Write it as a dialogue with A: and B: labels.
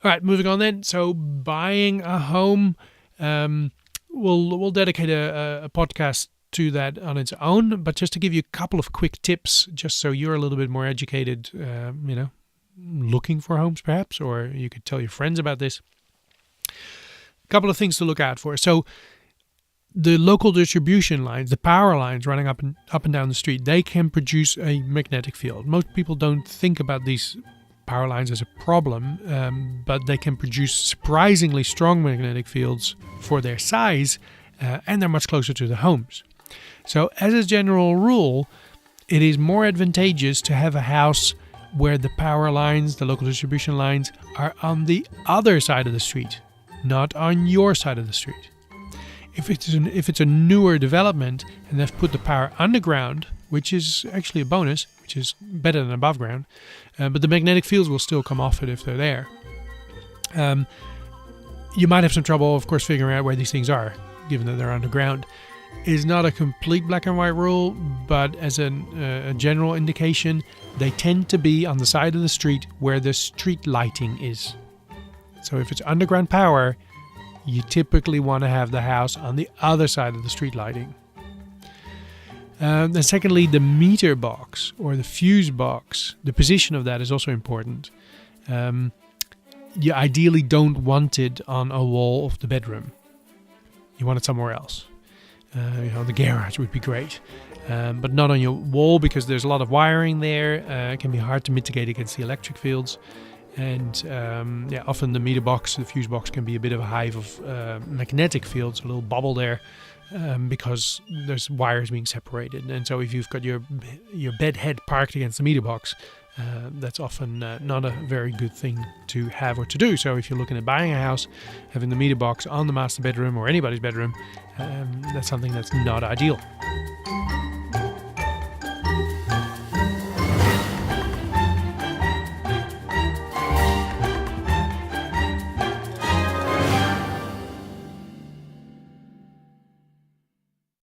A: All right, moving on then. So buying a home, we'll dedicate a podcast to that on its own. But just to give you a couple of quick tips, just so you're a little bit more educated, looking for homes perhaps, or you could tell your friends about this. A couple of things to look out for. So the local distribution lines, the power lines running up and down the street, they can produce a magnetic field. Most people don't think about these power lines as a problem, but they can produce surprisingly strong magnetic fields for their size, and they're much closer to the homes. So as a general rule, it is more advantageous to have a house where the power lines, the local distribution lines, are on the other side of the street, not on your side of the street. If it's a newer development and they've put the power underground, which is actually a bonus, which is better than above ground, but the magnetic fields will still come off it if they're there. You might have some trouble, of course, figuring out where these things are, given that they're underground. It is not a complete black and white rule, but as a general indication, they tend to be on the side of the street where the street lighting is. So if it's underground power, you typically want to have the house on the other side of the street lighting. And secondly, the meter box or the fuse box, the position of that is also important. You ideally don't want it on a wall of the bedroom. You want it somewhere else. The garage would be great, but not on your wall because there's a lot of wiring there. It can be hard to mitigate against the electric fields. And often the meter box, the fuse box, can be a bit of a hive of magnetic fields, a little bubble there, because there's wires being separated. And so if you've got your bed head parked against the meter box, that's often not a very good thing to have or to do. So if you're looking at buying a house, having the meter box on the master bedroom or anybody's bedroom, that's something that's not ideal.